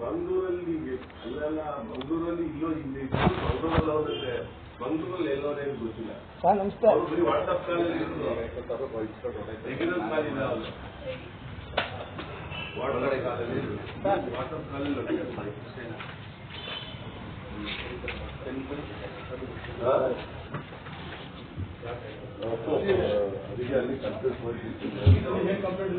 ಮಂಗಳೂರಲ್ಲಿ ಅಲ್ಲೆಲ್ಲ ಮಂಗಳೂರಲ್ಲಿ ಇಲ್ಲೋ ಇಲ್ಲಿ ಮಂಗಳೂರಲ್ಲಿ ಹೋದ್ರೆ ಮಂಗಳೂರಲ್ಲಿ ಎಲ್ಲೋದೇ ಗೊತ್ತಿಲ್ಲ. ನಮಸ್ತೆ. ಬರೀ ವಾಟ್ಸಪ್ ಕಾಲಲ್ಲಿ ರೆಗ್ಯುಲರ್ ಕಾಲ್ ಇದೆ ಅವರು ವಾಟ್ಸಪ್ ಕಾಲಲ್ಲಿ ಅದಕ್ಕೆ ಅಲ್ಲಿ ಕಂಪ್ಯೂಟರ್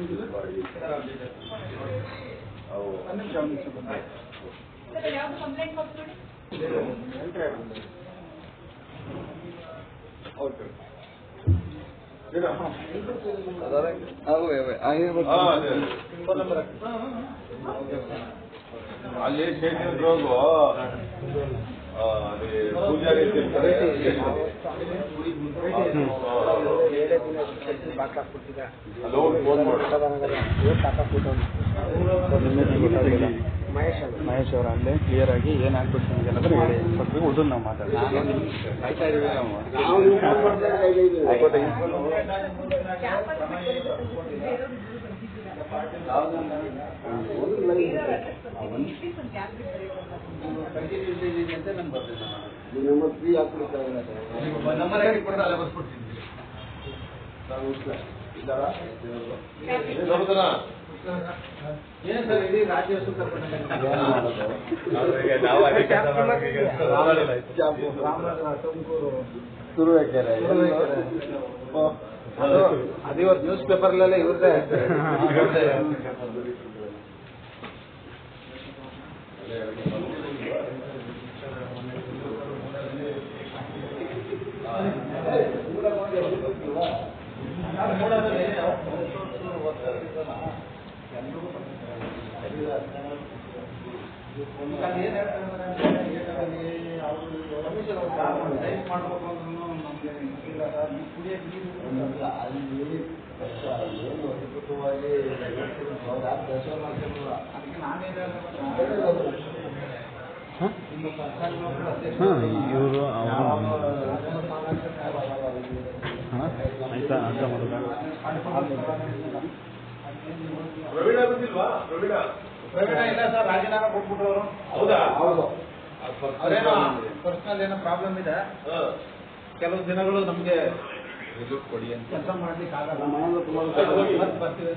ಅಲ್ಲಿ ಸ್ಟೇಷನ್ ಹೋಗು ಅದೇ ಪೂಜಾರಿ ಮಹೇಶ್ ಅವರ ಅಲ್ಲೇ ಕ್ಲಿಯರ್ ಆಗಿ ಏನಾಗ್ಬೇಕು ನಿಮಗೆಲ್ಲರೂ ಹೇಳಿ ಕೊಟ್ಟರೆ ಉಳಿದು ನಾವು ಮಾತಾಡ್ತೀವಿ. ಆಯ್ತಾ ಇದೀವಿ ಏನು ಸರ್ ಇಡೀ ರಾಜ್ಯೋತ್ಸವ ತುಮಕೂರು ತುರುವೇಕೆರೆ ಅದು ಇವತ್ತು ನ್ಯೂಸ್ ಪೇಪರ್ಲೆಲ್ಲ ಇವ್ರದ್ದೇ ಇವರು ಆಯ್ತಾ ಅರ್ಥ ಮಾಡೋದ ಪ್ರವೀಣ ಬಂದಿಲ್ವಾ? ಪ್ರವೀಣ ಇಲ್ಲ ಸರ್, ರಾಜೀನಾಮೆ ಕೊಟ್ಬಿಟ್ರು ಅವರು. ಹೌದಾ? ಹೌದು. ಅವರೇನೋ ಪರ್ಸನಲ್ ಏನೋ ಪ್ರಾಬ್ಲಮ್ ಇದೆ, ಕೆಲವು ದಿನಗಳು ನಮಗೆ ಕೊಡಿ ಅಂತ ಕೆಲಸ ಮಾಡ್ಲಿಕ್ಕೆ ಆಗಲ್ಲ. ಬರ್ತೀವಿ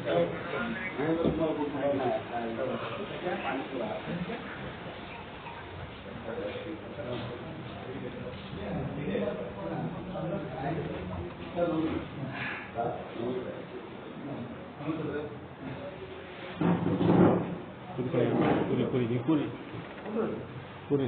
ಪೂರಿ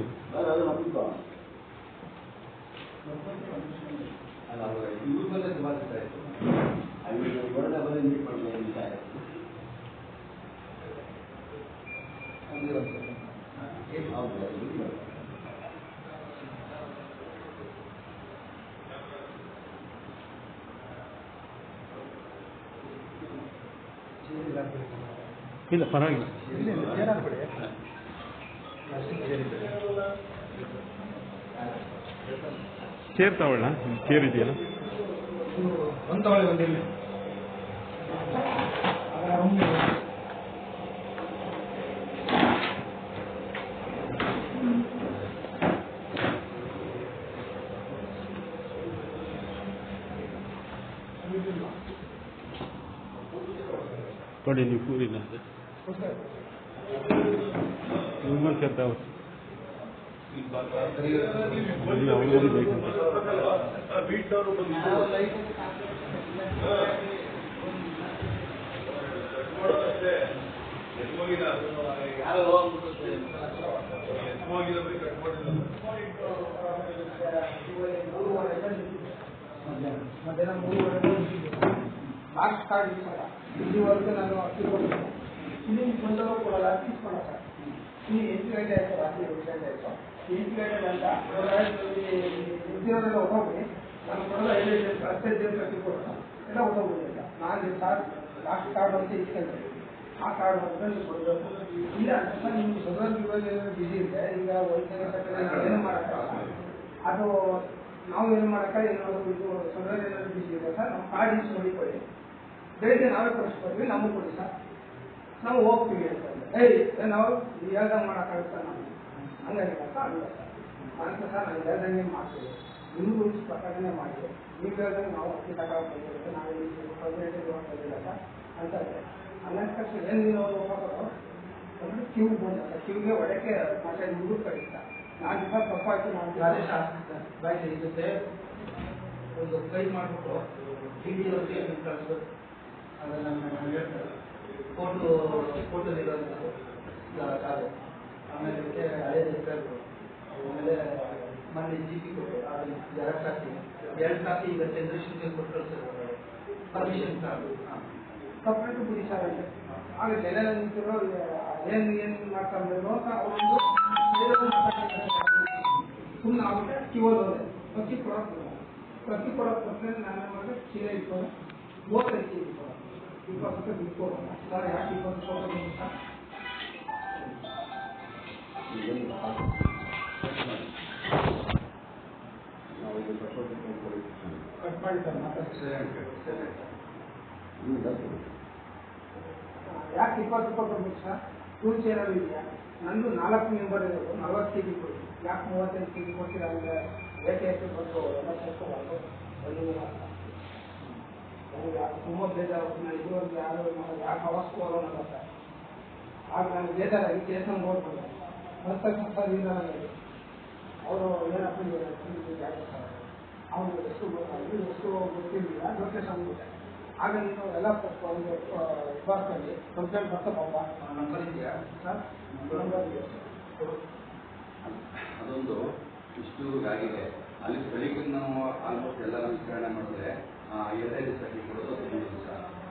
ಇಲ್ಲ ಪರವಾಗಿಲ್ಲ ಚೇರ್ ತಗೊಳ್ಳ ಚೇರ್ ಇದೆಯಲ್ಲ ಒಂದು ತಗೊಳ್ಳಿ ಒಂದಿಲ್ಲ ಕೊಡಿ ನೀವು ಪೂರಿನ ನಿಮ್ಮ ಚೇರ್ ತಗೊಳ್ಳಿ ಅವ್ರಿಗೊಂದು ಬೇಕಂತ ಮಾರ್ಕ್ಸ್ ಕಾರ್ಡ್ ಇಲ್ಲಿವರೆಗೂ ನಾನು ಅಕ್ಕಿ ಕೊಡ್ತೀನಿ, ಇಲ್ಲಿ ಬಂದವರು ಕೊಡಲ್ಲ, ತೀಸ್ಕೊಳ್ಳ ಈ 8 ಗಂಟೆ ಆಯಿತು, ರಾತ್ರಿ 8 ಗಂಟೆ ಆಯಿತು. 8 ಗಂಟೆ ಗಂಟ ಉದ್ಯೋಗದಲ್ಲಿ ಹೊರಗೋಗಿ ನಾನು ಕೊಡಲ್ಲ, ಅಷ್ಟೇ ಜೇನು ಕಟ್ಟಿ ಕೊಡೋಣ ಎಲ್ಲ ಹೊರಗೋಗಿಲ್ಲ. ನಾನು ಸಾರ್ ಲಾಸ್ಟ್ ಕಾರ್ಡ್ ಅಂತ ಇಟ್ಕೊಂಡ್ರೆ ಆ ಕಾರ್ಡ್ ಬಂದರೆ ನೀವು ಕೊಡಬೇಕು. ಇಲ್ಲ ಅಂತ ನಿಮ್ಗೆ ಸದರ್ನ ಇವಾಗ ಏನಾದ್ರು ಬಿಸಿ ಇದೆ, ಈಗ ವೈದ್ಯರ ಏನು ಮಾಡೋಕ್ಕಾಗಲ್ಲ, ಅದು ನಾವು ಏನು ಮಾಡೋಕ್ಕಾಗ ಏನಾದ್ರು ಇದು ಸದರ್ ಏನಾದ್ರು ಬಿಸಿ ಇದೆ ಸರ್, ನಮ್ಮ ಕಾರ್ಡ್ ಇಷ್ಟು ನೋಡಿ ಕೊಡಿ, ಬೆಳಿಗ್ಗೆ ನಾವೇ ಕೊಡಿಸ್ಕೊಡ್ತೀವಿ, ನಮಗೆ ಕೊಡಿ ಸರ್, ನಾವು ಹೋಗ್ತೀವಿ ಅಂತ. ನಾವು ಹೇಳ್ದಂಗೆ ಮಾಡೋಕ್ಕಾಗುತ್ತಾ ನಾವು ಹಂಗಾಗಿಲ್ಲ ಸರ್ ಅಲ್ಲ ಸರ್ ಅದಕ್ಕೆ ಸರ್ ನಾವು ಹೇಳ್ದಂಗೆ ಮಾಡ್ತೀವಿ ನಿಮ್ಗೆ ರೂಲ್ಸ್ ಪ್ರಕಾರನೇ ಮಾಡಿದೆ ನೀವು ಹೇಳ್ದಂಗೆ ನಾವು ಅಕ್ಕಿ ತಗೊಳಕ್ಕೆ ಬಂದಿರುತ್ತೆ ನಾವು ಪ್ರೆಸಿಡೆಂಟಿಗೆ ಬಂದಿಲ್ಲ ಸರ್ ಅಂತಾರೆ ಹಂಗಂತ ತಕ್ಷಣ ಏನು ನೀವು ಹೋಗೋದು ಅಂದ್ರೆ ಕ್ಯೂಗೆ ಬಂದ ಸರ್ ಕ್ಯೂಗೆ ಒಳಕ್ಕೆ ಮಾತಾಡಿ ಹುಡುಗ ಕಳಿಸ್ತಾ ನಾನು ದಿವಸ ತಪ್ಪಾಯ್ತು ನಾನು ಆದೇಶ ಬಾಯ್ತು ಇರುತ್ತೆ ಒಂದು ಕೈ ಮಾಡಿಬಿಟ್ಟು ಡಿ ಡಿ ಅವ್ರಿಗೆ ಕಳಿಸ್ಬೇಕು ಅದನ್ನು ನಾನು ಹೇಳ್ತಾರೆ ಫೋಟೋದಲ್ಲಿರೋದು ಕಾದು ಆಮೇಲೆ ಹಳೆ ಹೆಸರು ಆಮೇಲೆ ಮೊನ್ನೆ ಜಿ ಪಿ ಕೊಟ್ಟು ಅದು ಜೆರಾಕ್ಸ್ ಹಾಕಿ 2 ಕಾಪಿ ಈಗ ಚಂದ್ರಶೇಖರ್ ಕೊಟ್ಟು ಕಳಿಸಿದ್ರು ಪರ್ಮಿಷನ್ ಕಾರ್ಡು ಸಪ್ರೇಟ್ ಬಿಡಿ ಸರ್ ಅಂತ ಆಗ ಜನ ನಿಂತಿರೋ ಏನು ಮಾಡ್ಕೊಂಡು ಅಂತ ಅವರೊಂದು ಸುಮ್ಮನೆ ಆಗ್ಬಿಟ್ಟೆ ಕಿವೋದು ಅಕ್ಕಿ ಕೊಡೋಕೆ ಬಂದರೆ ನಾನು ಮಾಡಿದ್ರೆ ಚೀಲ ಇಟ್ಕೊಂಡು 35 ಕೆ ಜಿ ಕೊಡೋದು 20 ರೂಪಾಯಿ ಬಿಟ್ಕೊಡೋಣ ಸರ್ ಯಾಕೆ 20 ರೂಪಾಯಿ ಸರ್ ಕಟ್ ಮಾಡಿ ಸರ್ ಯಾಕೆ 20 ರೂಪಾಯಿ ಕೊಡ್ಬೇಕು ಸರ್ ರೂಲ್ಸ್ ಏನಾದ್ರು ಇದೆಯಾ ನಂದು 4 ಮೆಂಬರ್ ಇರೋದು 40 ಕೆ ಜಿ ಕೊಡಿ ಯಾಕೆ 35 ಕೆ ಜಿ ಕೊಡ್ತೀರಾ ಅಂದರೆ ಏಕೆ ಬಂದು ಎಲ್ಲ ಸೇರ್ಕೋಬಾರ್ದು ನನಗೆ ತುಂಬ ಬೇಜಾರು ನಾನು ಇದುವರೆಗೂ ಯಾರು ಯಾಕೆ ಅವಸ್ಥೆ ಹೋಗೋಣ ಸರ್ ಆಗ ನನಗೆ ಬೇಜಾರಾಗಿ ಕೇಸ್ ನಂಬರ್ ಬಂದೆ ಬರ್ತಕ್ಕ ಸರ್ ಇಲ್ಲ ನನಗೆ ಅವರು ಏನಪ್ಪ ಅವ್ರಿಗೆ ಎಷ್ಟು ಗೊತ್ತಿರಲಿಲ್ಲ ಲೊಕೇಶನ್ ಆಗ ನೀನು ಎಲ್ಲ ಒಂದು ಬರ್ತೀನಿ ಕಂಪ್ಲೇಂಟ್ ಬರ್ತಪ್ಪ ನಂಬರ್ ಇದೆಯಾ ಸರ್ ನಂಬರ್ ಇದೆಯಾ ಅದೊಂದು ಇಷ್ಟು ಆಗಿದೆ ಅಲ್ಲಿ ಬೆಳಿಗ್ಗೆ ನಾವು ಆಲ್ಮೋಸ್ಟ್ ಎಲ್ಲ ವಿಚಾರಣೆ ಮಾಡಿದ್ರೆ 2 ದಿವಸಕ್ಕೆ ಕೊಡೋದು 15 ದಿವಸ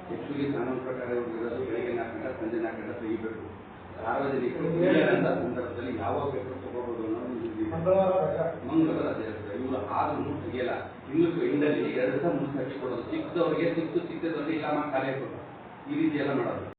ಆ್ಯಕ್ಚುಲಿ ಕಾನೂನು ಪ್ರಕಾರ ಇರೋದು ಬೆಳಿಗ್ಗೆ 4 ಗಂಟೆ ಸಂಜೆ 4 ಗಂಟೆ ತೆಗಿಬೇಕು ಸಾರ್ವಜನಿಕರು ಅಂತ ಸಂದರ್ಭದಲ್ಲಿ ಯಾವಾಗ ಬೇಕು ತಗೋಬಹುದು ಅನ್ನೋದು ಮಂಗಳವಾರ ರಜೆ ಇರುತ್ತೆ ಇವರು 6 ತೆಗಿಯಲ್ಲ ಇನ್ನು ಇಂಡಲ್ಲಿ 2 ದಿವಸ 3 ದಿವಸ ಕೊಡೋದು ಚಿಕ್ಕದವ್ರಿಗೆ ಚಿಕ್ಕದವ್ರಿಗೆ ಇಲ್ಲ ಖಾಲಿ ಕೊಡೋದು ಈ ರೀತಿ ಎಲ್ಲ ಮಾಡೋದು